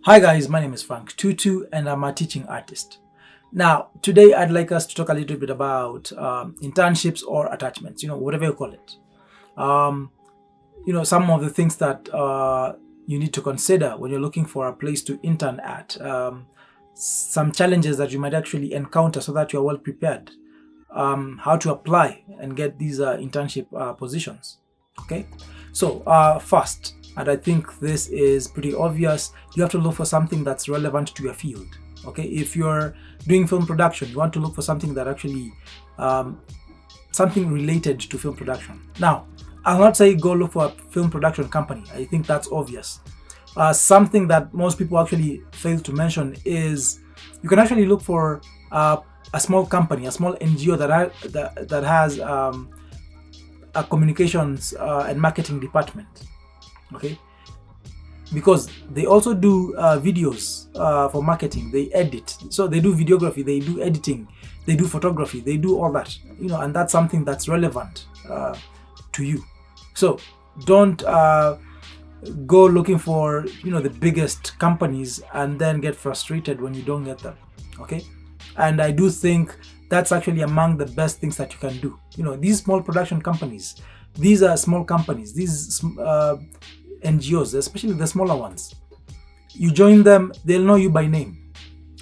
Hi guys, my name is Frank Tutu and I'm a teaching artist. Now, today I'd like us to talk a little bit about internships or attachments, whatever you call it. Some of the things that you need to consider when you're looking for a place to intern at. Some challenges that you might actually encounter so that you're well prepared. How to apply and get these internship positions. Okay, so first, and I think this is pretty obvious, you have to look for something that's relevant to your field. Okay, if you're doing film production, you want to look for something that actually something related to film production. Now, I'll not say go look for a film production company. I think that's obvious. Something that most people actually fail to mention is you can actually look for a small company, a small NGO that has a communications and marketing department. Okay, because they also do videos for marketing. They edit, so they do videography, they do editing, they do photography, they do all that, and that's something that's relevant to you. So don't go looking for the biggest companies and then get frustrated when you don't get them. Okay, and I do think that's actually among the best things that you can do. These small production companies, these are small companies, these NGOs, especially the smaller ones. You join them, they'll know you by name.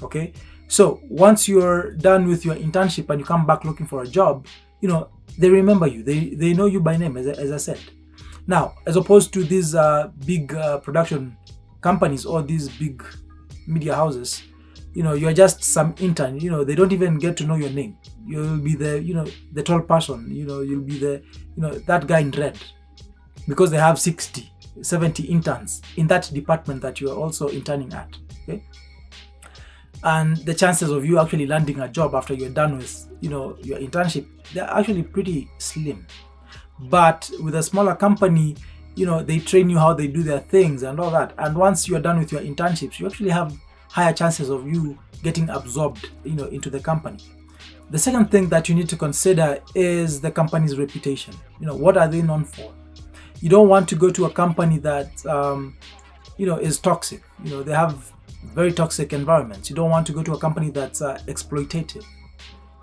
Okay, so once you're done with your internship and you come back looking for a job, they remember you. They know you by name, as I said. Now, as opposed to these big production companies or these big media houses, you're just some intern. They don't even get to know your name. You'll be the tall person. You'll be that guy in red, because they have 60, 70 interns in that department that you're also interning at. Okay, and the chances of you actually landing a job after you're done with your internship, they're actually pretty slim. But with a smaller company, they train you how they do their things and all that, and once you're done with your internships, you actually have higher chances of you getting absorbed into the company. The second thing that you need to consider is the company's reputation. What are they known for? You don't want to go to a company that is toxic. They have very toxic environments. You don't want to go to a company that's exploitative.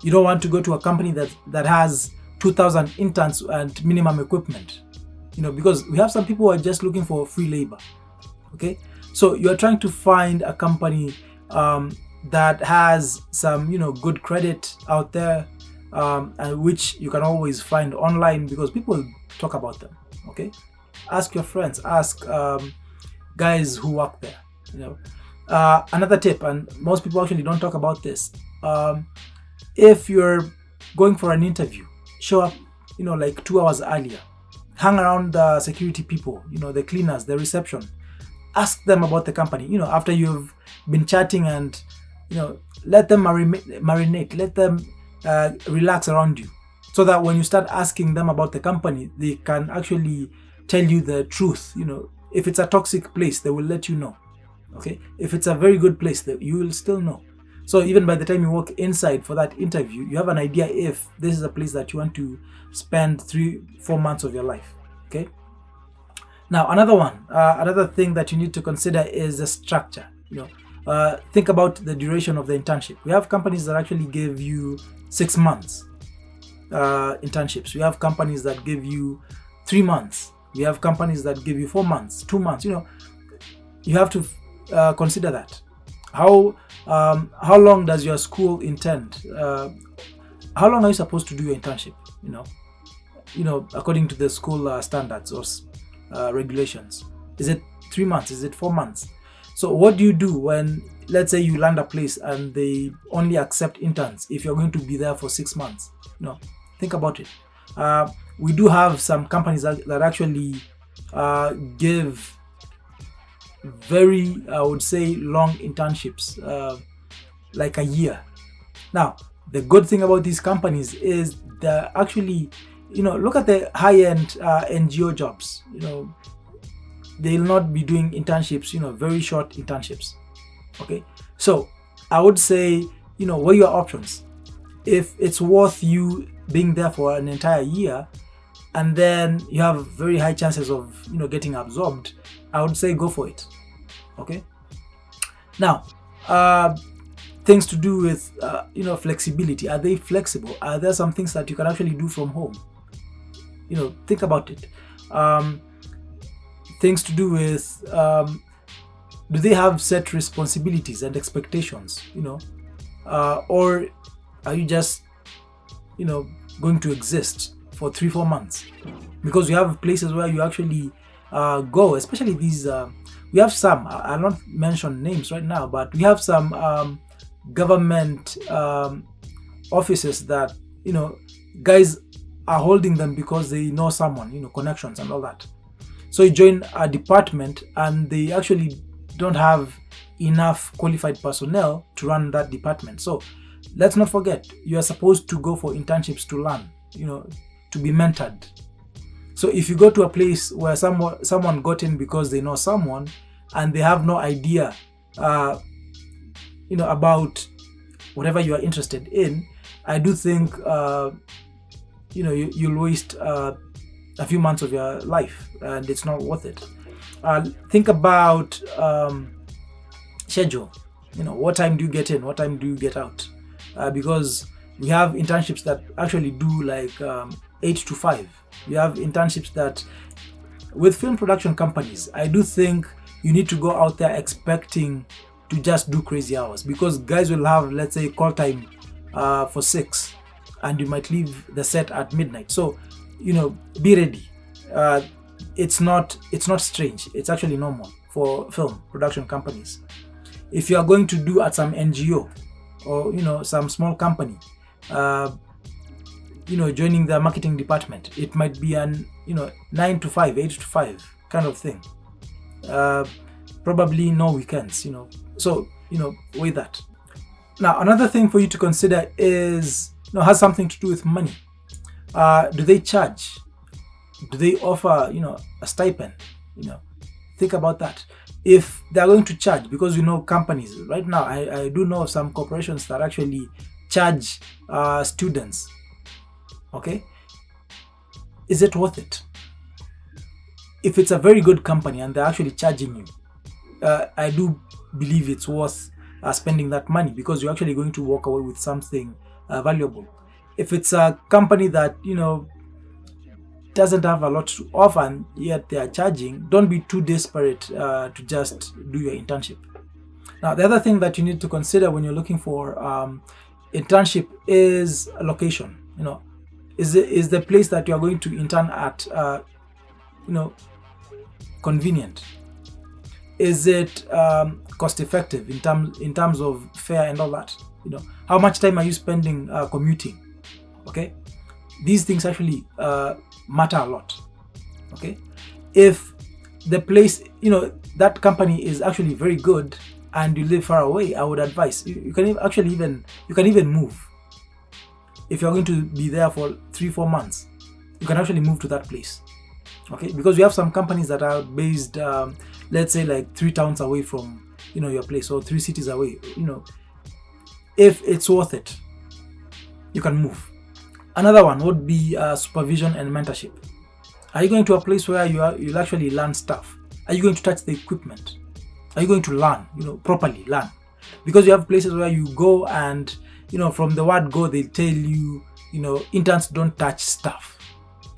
You don't want to go to a company that has 2,000 interns and minimum equipment. Because we have some people who are just looking for free labor. Okay, so you are trying to find a company that has some good credit out there, and which you can always find online because people talk about them. Okay, ask your friends, ask guys who work there. Another tip, and most people actually don't talk about this, if you're going for an interview, show up like 2 hours earlier. Hang around the security people, the cleaners, the reception. Ask them about the company after you've been chatting, and let them marinate, let them relax around you, so that when you start asking them about the company, they can actually tell you the truth. If it's a toxic place, they will let you know. Okay, if it's a very good place, you will still know. So even by the time you walk inside for that interview, you have an idea if this is a place that you want to spend 3-4 months of your life. Okay, now another thing that you need to consider is the structure. Think about the duration of the internship. We have companies that actually give you 6 months internships. We have companies that give you 3 months. We have companies that give you 4 months, 2 months. You have to consider that. How long does your school intend? How long are you supposed to do your internship? According to the school standards or regulations. Is it 3 months? Is it 4 months? So what do you do when, let's say, you land a place and they only accept interns if you're going to be there for 6 months? Think about it. We do have some companies that actually give very, I would say, long internships, like a year. Now, the good thing about these companies is they're actually, look at the high-end NGO jobs. They'll not be doing internships, very short internships. Okay, so I would say, weigh your options. If it's worth you being there for an entire year, and then you have very high chances of getting absorbed, I would say go for it. Okay, Now, things to do with flexibility. Are they flexible? Are there some things that you can actually do from home? Think about it. Things to do with do they have set responsibilities and expectations? Or are you just going to exist for 3-4 months? Because we have places where you actually go, especially these we have some, I'll not mention names right now, but we have some government offices that guys are holding them because they know someone, connections and all that. So you join a department and they actually don't have enough qualified personnel to run that department. So let's not forget, you are supposed to go for internships to learn, to be mentored. So if you go to a place where someone got in because they know someone and they have no idea about whatever you are interested in, I do think you'll waste a few months of your life and it's not worth it. Think about schedule. What time do you get in, what time do you get out? Because we have internships that actually do like 8 to 5. We have internships that with film production companies, I do think you need to go out there expecting to just do crazy hours, because guys will have, let's say, call time for 6 and you might leave the set at midnight. So be ready. It's not strange, it's actually normal for film production companies. If you are going to do at some NGO or some small company, joining the marketing department, it might be an 9 to 5, 8 to 5 kind of thing. Probably no weekends, so weigh that. Now, another thing for you to consider is has something to do with money. Do they charge? Do they offer a stipend? Think about that. If they are going to charge, because companies right now, I do know of some corporations that actually charge students. Okay, is it worth it? If it's a very good company and they're actually charging you, I do believe it's worth spending that money, because you're actually going to walk away with something valuable. If it's a company that doesn't have a lot to offer and yet they are charging, don't be too desperate to just do your internship. Now, the other thing that you need to consider when you're looking for internship is location. Is the place that you are going to intern at convenient? Is it cost effective in terms of fare and all that? How much time are you spending commuting? Okay, these things actually matter a lot. Okay, if the place, that company is actually very good and you live far away, I would advise you can even move. If you're going to be there for 3-4 months, you can actually move to that place. Okay, because we have some companies that are based let's say like 3 towns away from your place, or 3 cities away. If it's worth it, you can move. Another one would be supervision and mentorship. Are you going to a place where you'll actually learn stuff? Are you going to touch the equipment? Are you going to learn, properly learn? Because you have places where you go and from the word go, they tell you, interns don't touch stuff.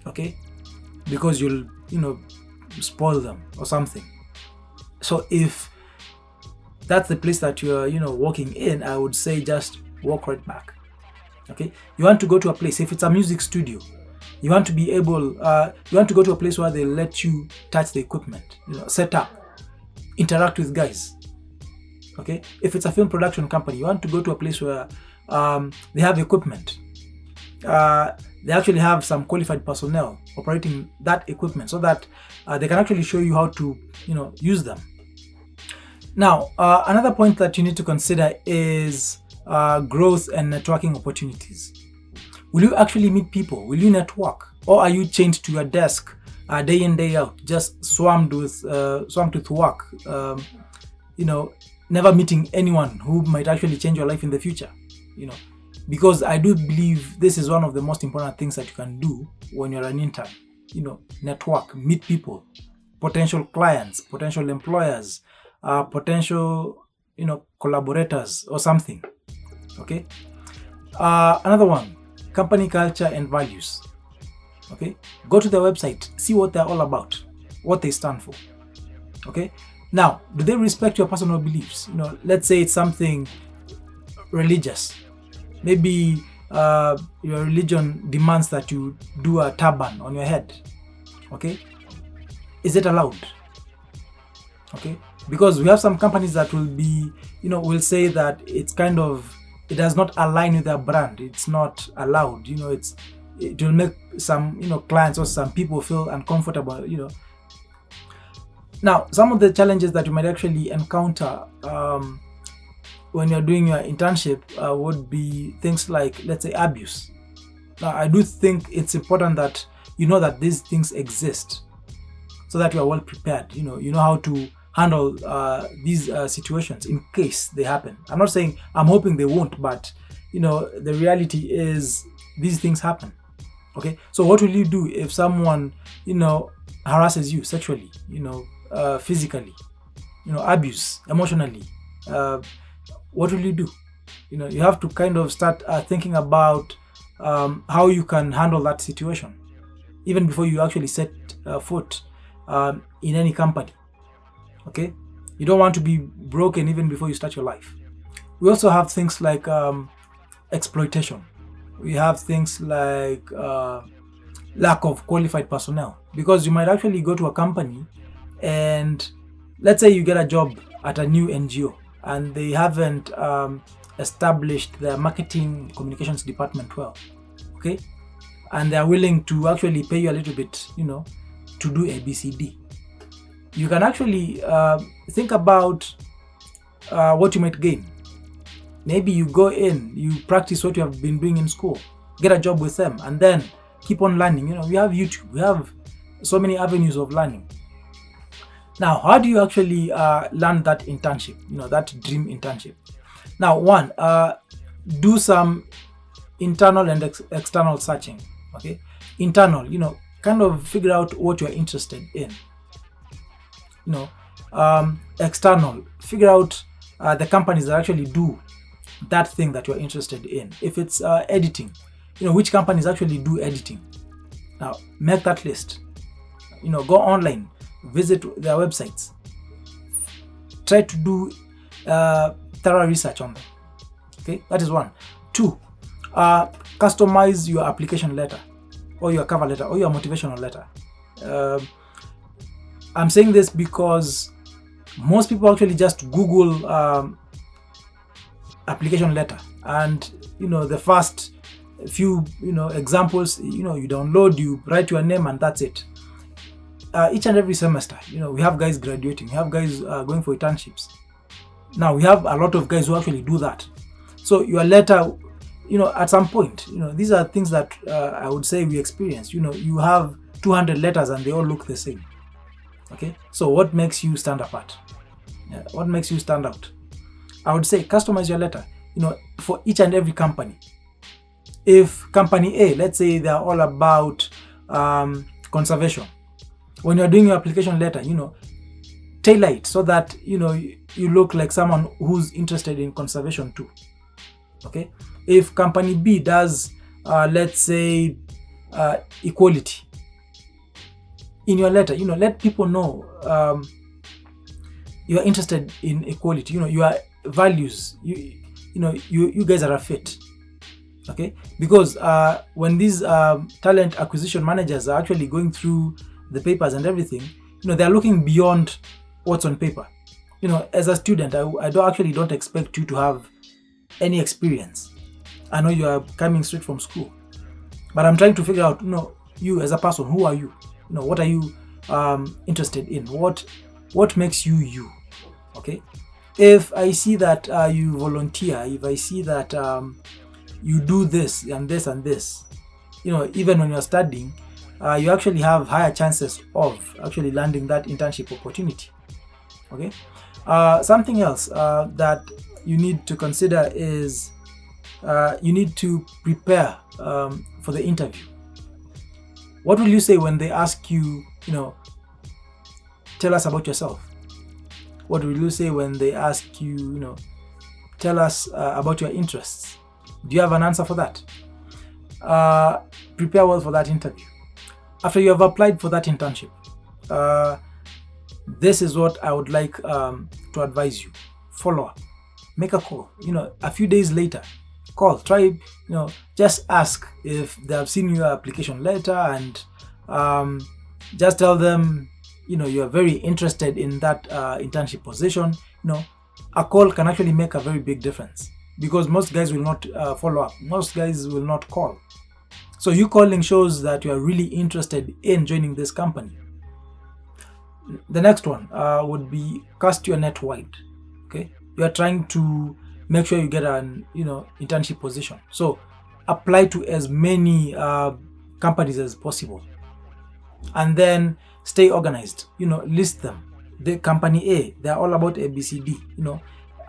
Okay, because you'll spoil them or something. So if that's the place that you're working in, I would say just walk right back. Okay, you want to go to a place, if it's a music studio, you want to be able you want to go to a place where they let you touch the equipment, set up, interact with guys. Okay, if it's a film production company, you want to go to a place where they have equipment, they actually have some qualified personnel operating that equipment, so that they can actually show you how to use them. Now, another point that you need to consider is growth and networking opportunities. Will you actually meet people? Will you network? Or are you chained to your desk day in, day out, just swamped with work, never meeting anyone who might actually change your life in the future? Because I do believe this is one of the most important things that you can do when you're an intern. Network, meet people, potential clients, potential employers, potential collaborators or something. Okay. Another one, company culture and values. Okay, go to their website, see what they're all about, what they stand for. Okay, now, do they respect your personal beliefs? Let's say it's something religious. Maybe your religion demands that you do a turban on your head. Okay, is it allowed? Okay, because we have some companies that will be, will say that it does not align with their brand. It's not allowed. It will make some clients or some people feel uncomfortable. Now, some of the challenges that you might actually encounter when you're doing your internship would be things like, let's say, abuse. Now, I do think it's important that you know that these things exist, so that you are well prepared. You know how to handle these situations in case they happen. I'm not saying, I'm hoping they won't, but the reality is these things happen. Okay, so what will you do if someone harasses you sexually, physically, abuse emotionally? What will you do? You have to kind of start thinking about how you can handle that situation even before you actually set foot in any company. Okay, you don't want to be broken even before you start your life. We also have things like exploitation. We have things like lack of qualified personnel, because you might actually go to a company and let's say you get a job at a new NGO and they haven't established their marketing communications department well. Okay, and they're willing to actually pay you a little bit, to do ABCD. You can actually think about what you might gain. Maybe you go in, you practice what you have been doing in school, get a job with them, and then keep on learning. We have YouTube, we have so many avenues of learning. Now, how do you actually learn that internship, that dream internship? Now, one, do some internal and external searching. Okay, internal, kind of figure out what you're interested in. External, figure out the companies that actually do that thing that you're interested in. If it's editing, which companies actually do editing. Now, make that list. Go online, visit their websites, try to do thorough research on them. Okay, that is one. Two, customize your application letter or your cover letter or your motivational letter. I'm saying this because most people actually just Google application letter, and the first few examples you download, you write your name, and that's it. Each and every semester, we have guys graduating, we have guys going for internships. Now we have a lot of guys who actually do that. So your letter, at some point, these are things that I would say we experience. You have 200 letters and they all look the same. Okay, so what makes you stand apart? What makes you stand out? I would say customize your letter, for each and every company. If company A, let's say they're all about conservation, when you're doing your application letter, tailor it so that you look like someone who's interested in conservation too. Okay, if company B does let's say equality, in your letter, let people know you are interested in equality. Your values, you guys are a fit. Okay, because when these talent acquisition managers are actually going through the papers and everything, they're looking beyond what's on paper. As a student, I don't expect you to have any experience. I know you are coming straight from school, but I'm trying to figure out, you as a person, who are you? What are you interested in? What makes you you? Okay, if I see that you volunteer, if I see that you do this and this and this, even when you're studying, you actually have higher chances of actually landing that internship opportunity. Okay, something else that you need to consider is you need to prepare for the interview. What will you say when they ask you, tell us about yourself? What will you say when they ask you, tell us about your interests? Do you have an answer for that? Prepare well for that interview. After you have applied for that internship, this is what I would like to advise you. Follow up. Make a call. A few days later, call. Try, just ask if they have seen your application letter, and just tell them, you are very interested in that internship position. A call can actually make a very big difference, because most guys will not follow up. Most guys will not call. So you calling shows that you are really interested in joining this company. The next one would be cast your net wide. Okay, you are trying to make sure you get an internship position. So apply to as many companies as possible, and then stay organized. List them. The company A, they're all about ABCD.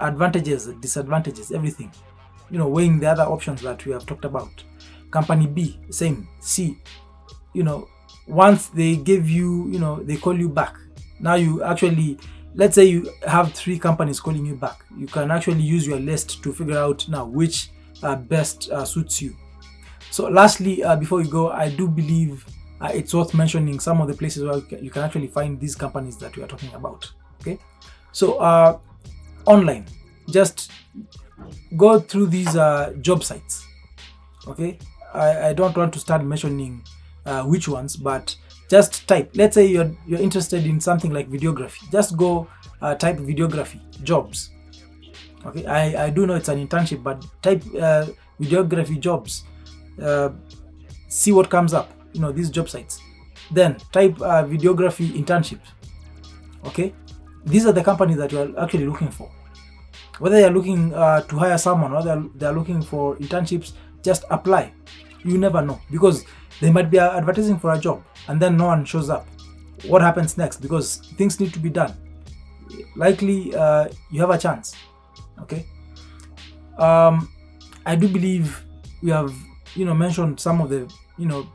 Advantages, disadvantages, everything. Weighing the other options that we have talked about. Company B, same. C, once they give you, they call you back. Now you actually, let's say you have 3 companies calling you back. You can actually use your list to figure out now which best suits you. So lastly, before you go, I do believe it's worth mentioning some of the places where you can actually find these companies that we are talking about. Okay, so online, just go through these job sites. Okay, I don't want to start mentioning which ones, but just type. Let's say you're interested in something like videography. Just go type videography jobs. Okay, I do know it's an internship, but type videography jobs. See what comes up. These job sites. Then type videography internship. Okay, these are the companies that you are actually looking for. Whether you're looking to hire someone or they're looking for internships, just apply. You never know, because they might be advertising for a job and then no one shows up. What happens next? Because things need to be done. Likely you have a chance. Okay, I do believe we have mentioned some of the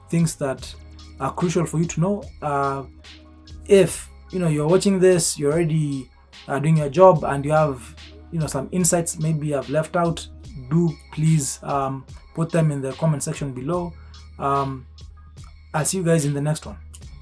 things that are crucial for you to know. If you're watching this, you're already doing your job, and you have some insights maybe I've left out, do please put them in the comment section below. I'll see you guys in the next one.